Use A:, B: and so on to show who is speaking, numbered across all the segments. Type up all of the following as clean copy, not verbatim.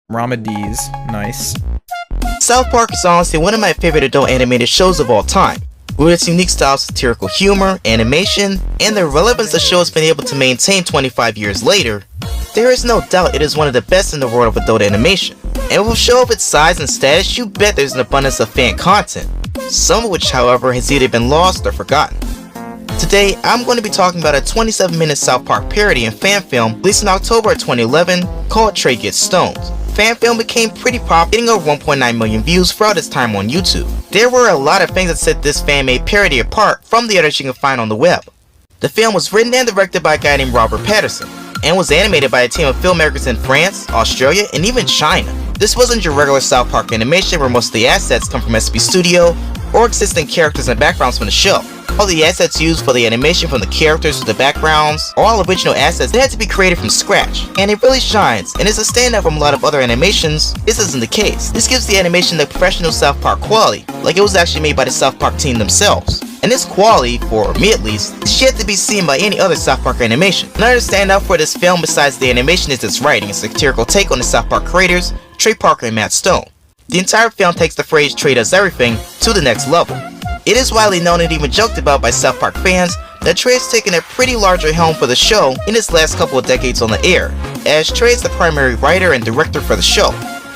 A: Ramades, nice.
B: South Park is honestly one of my favorite adult animated shows of all time. With its unique style of satirical humor, animation, and the relevance the show has been able to maintain 25 years later, there is no doubt it is one of the best in the world of adult animation. And with a show of its size and status, you bet there's an abundance of fan content, some of which, however, has either been lost or forgotten. Today, I'm going to be talking about a 27-minute South Park parody and fan film released in October of 2011 called Trey Gets Stoned. Fan film became pretty popular, getting over 1.9 million views throughout its time on YouTube. There were a lot of things that set this fan-made parody apart from the others you can find on the web. The film was written and directed by a guy named Robert Patterson, and was animated by a team of filmmakers in France, Australia, and even China. This wasn't your regular South Park animation where most of the assets come from SB Studio or existing characters and backgrounds from the show. All the assets used for the animation, from the characters to the backgrounds, are all original assets that had to be created from scratch, and it really shines and is a standout from a lot of other animations. This isn't the case. This gives the animation the professional South Park quality, like it was actually made by the South Park team themselves. And this quality, for me at least, is yet to be seen by any other South Park animation. Another standout for this film besides the animation is its writing, a satirical take on the South Park creators, Trey Parker and Matt Stone. The entire film takes the phrase "Trey does everything" to the next level. It is widely known and even joked about by South Park fans that Trey has taken a pretty larger helm for the show in its last couple of decades on the air, as Trey is the primary writer and director for the show,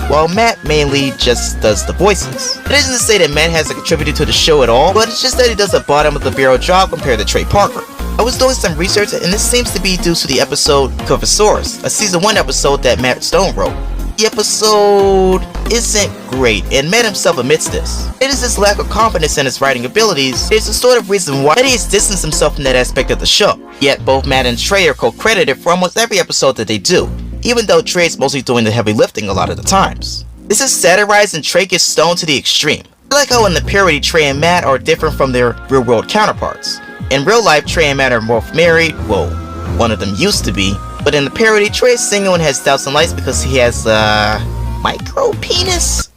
B: while Matt mainly just does the voices. It isn't to say that Matt hasn't contributed to the show at all, but it's just that he does a bottom of the barrel job compared to Trey Parker. I was doing some research and this seems to be due to the episode Coversaurus, a season 1 episode that Matt Stone wrote. The episode isn't great, and Matt himself admits this. It is his lack of confidence in his writing abilities. It's the sort of reason why he has distanced himself from that aspect of the show. Yet both Matt and Trey are co-credited for almost every episode that they do, even though Trey is mostly doing the heavy lifting a lot of the times. This is satirized and Trey gets stoned to the extreme. I like how in the parody Trey and Matt are different from their real-world counterparts. In real life, Trey and Matt are both married, well, one of them used to be, but in the parody, Trey is single and has doubts in life because he has a micro penis.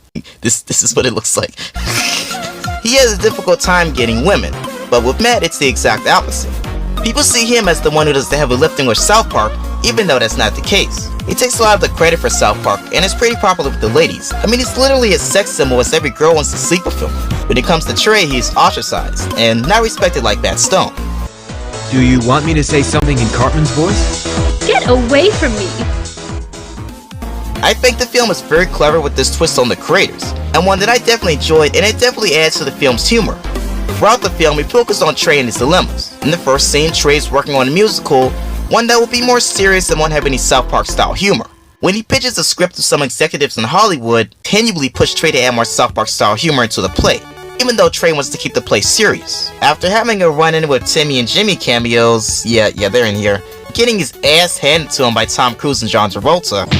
B: This is what it looks like. He has a difficult time getting women, but with Matt, it's the exact opposite. People see him as the one who does the heavy lifting with South Park, even though that's not the case. He takes a lot of the credit for South Park and is pretty popular with the ladies. I mean, he's literally a sex symbol as every girl wants to sleep with him. When it comes to Trey, he's ostracized and not respected like Matt Stone.
C: Do you want me to say something in Cartman's voice?
D: Get away from me!
B: I think the film is very clever with this twist on the creators, and one that I definitely enjoyed, and it definitely adds to the film's humor. Throughout the film, we focus on Trey and his dilemmas. In the first scene, Trey is working on a musical, one that will be more serious and won't have any South Park style humor. When he pitches a script to some executives in Hollywood, continually push Trey to add more South Park style humor into the play, even though Trey wants to keep the play serious. After having a run-in with Timmy and Jimmy cameos, yeah, they're in here, getting his ass handed to him by Tom Cruise and John Travolta,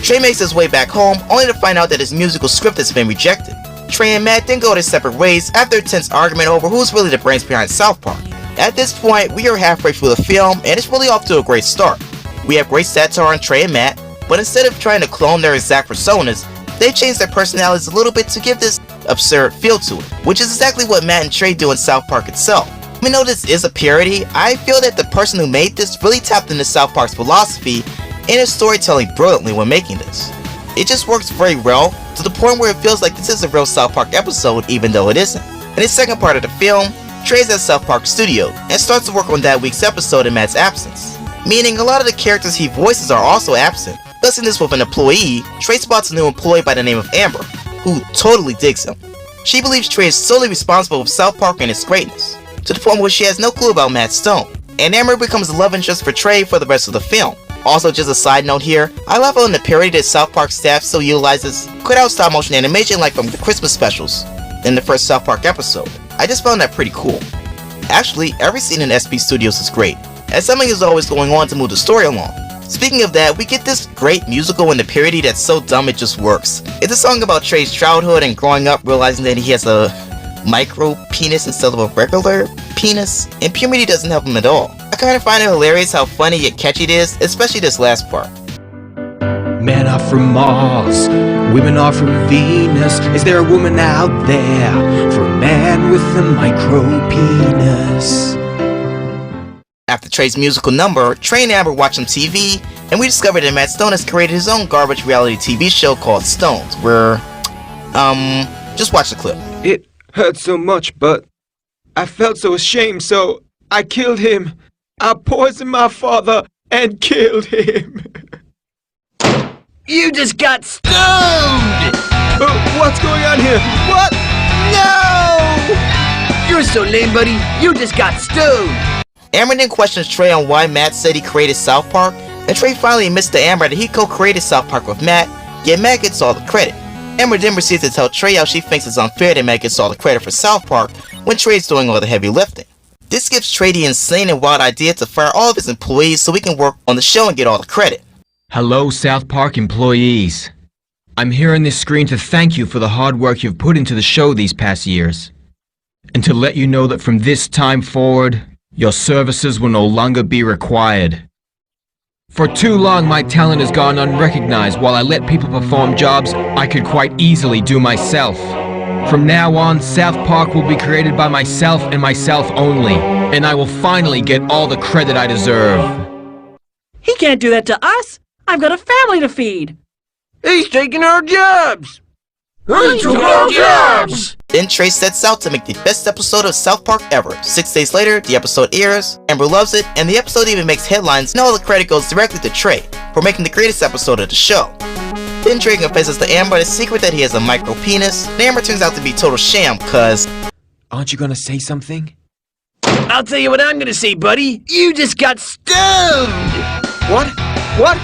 B: Trey makes his way back home, only to find out that his musical script has been rejected. Trey and Matt then go their separate ways after a tense argument over who's really the brains behind South Park. At this point, we are halfway through the film, and it's really off to a great start. We have great satire on Trey and Matt, but instead of trying to clone their exact personas, they've changed their personalities a little bit to give this absurd feel to it, which is exactly what Matt and Trey do in South Park itself. Even though this is a parody, I feel that the person who made this really tapped into South Park's philosophy and his storytelling brilliantly when making this. It just works very well, to the point where it feels like this is a real South Park episode even though it isn't. In the second part of the film, Trey's at South Park Studio and starts to work on that week's episode in Matt's absence, meaning a lot of the characters he voices are also absent. Discussing this with an employee, Trey spots a new employee by the name of Amber, who totally digs him. She believes Trey is solely responsible for South Park and its greatness, to the point where she has no clue about Matt Stone, and Amber becomes a love interest for Trey for the rest of the film. Also, just a side note here, I love how in the parody that South Park staff still utilizes cut-out stop-motion animation like from the Christmas specials in the first South Park episode. I just found that pretty cool. Actually, every scene in SB Studios is great, as something is always going on to move the story along. Speaking of that, we get this great musical in the parody that's so dumb it just works. It's a song about Trey's childhood and growing up realizing that he has a micro penis instead of a regular penis, and puberty doesn't help him at all. I kinda find it hilarious how funny yet catchy it is, especially this last part.
C: Men are from Mars, women are from Venus. Is there a woman out there for a man with a micro penis?
B: After Trey's musical number, Trey and Amber watch some TV, and we discovered that Matt Stone has created his own garbage reality TV show called Stoned, where, just watch the clip.
C: It hurt so much, but I felt so ashamed, so I killed him. I poisoned my father and killed him.
D: You just got stoned!
C: What's going on here? What? No!
D: You're so lame, buddy. You just got stoned!
B: Amber then questions Trey on why Matt said he created South Park, and Trey finally admits to Amber that he co-created South Park with Matt, yet Matt gets all the credit. Amber then proceeds to tell Trey how she thinks it's unfair that Matt gets all the credit for South Park when Trey's doing all the heavy lifting. This gives Trey the insane and wild idea to fire all of his employees so he can work on the show and get all the credit.
C: Hello, South Park employees. I'm here on this screen to thank you for the hard work you've put into the show these past years, and to let you know that from this time forward, your services will no longer be required. For too long, my talent has gone unrecognized while I let people perform jobs I could quite easily do myself. From now on, South Park will be created by myself and myself only, and I will finally get all the credit I deserve.
E: He can't do that to us! I've got a family to feed!
D: He's taking our jobs!
E: He took our jobs!
B: Then Trey sets out to make the best episode of South Park ever. 6 days later, the episode airs, Amber loves it, and the episode even makes headlines, and all the credit goes directly to Trey for making the greatest episode of the show. Then Trey confesses to Amber the secret that he has a micro penis, and Amber turns out to be total sham, cause...
C: Aren't you gonna say something?
D: I'll tell you what I'm gonna say, buddy. You just got stoned!
C: What? What?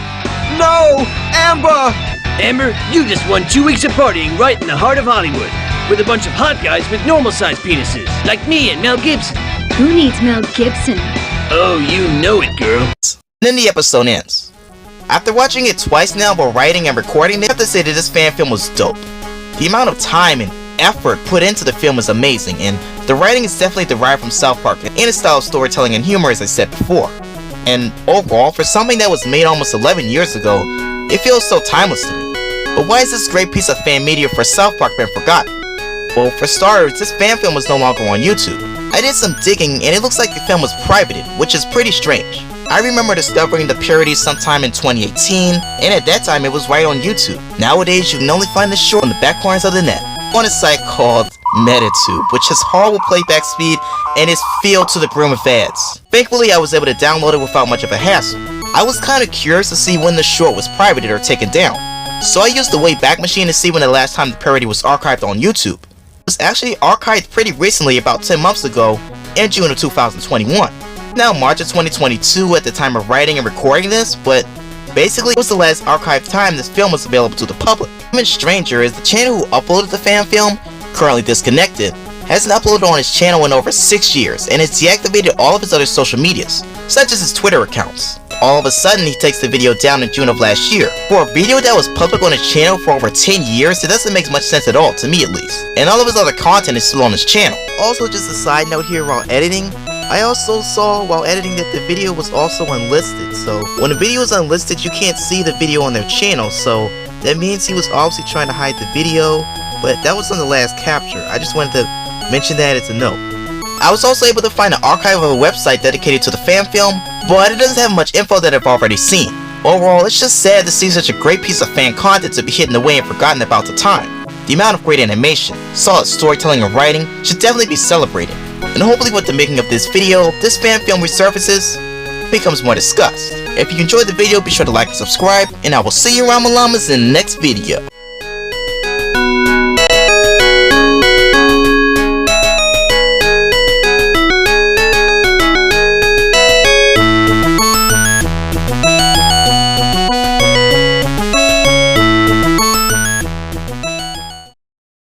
C: No! Amber!
D: Amber, you just won 2 weeks of partying right in the heart of Hollywood with a bunch of hot guys with normal-sized penises, like me and Mel Gibson.
F: Who needs Mel Gibson?
D: Oh, you know it, girl.
B: Then the episode ends. After watching it twice now while writing and recording it, I have to say that this fan film was dope. The amount of time and effort put into the film is amazing, and the writing is definitely derived from South Park and the style of storytelling and humor, as I said before. And overall, for something that was made almost 11 years ago, it feels so timeless to me. But why has this great piece of fan media for South Park been forgotten? Well, for starters, this fan film is no longer on YouTube. I did some digging and it looks like the film was privated, which is pretty strange. I remember discovering the parody sometime in 2018, and at that time it was right on YouTube. Nowadays, you can only find the short on the back corners of the net, on a site called MetaTube, which has horrible playback speed and is filled to the brim with ads. Thankfully, I was able to download it without much of a hassle. I was kinda curious to see when the short was privated or taken down, so I used the Wayback Machine to see when the last time the parody was archived on YouTube. It was actually archived pretty recently, about 10 months ago, in June of 2021. Now March of 2022 at the time of writing and recording this, but basically it was the last archived time this film was available to the public. Even stranger is the channel who uploaded the fan film, currently disconnected, hasn't uploaded on his channel in over 6 years and has deactivated all of his other social medias, such as his Twitter accounts. All of a sudden he takes the video down in June of last year. For a video that was public on his channel for over 10 years, it doesn't make much sense at all, to me at least. And all of his other content is still on his channel. Also, just a side note here, while editing, I also saw while editing that the video was also unlisted, so when a video is unlisted you can't see the video on their channel, so that means he was obviously trying to hide the video, but that was on the last capture. I just wanted to mention that as a note. I was also able to find an archive of a website dedicated to the fan film, but it doesn't have much info that I've already seen. Overall, it's just sad to see such a great piece of fan content to be hidden away and forgotten about the time. The amount of great animation, solid storytelling and writing should definitely be celebrated. And hopefully with the making of this video, this fan film resurfaces, becomes more discussed. If you enjoyed the video, be sure to like and subscribe, and I will see you around Malamas in the next video.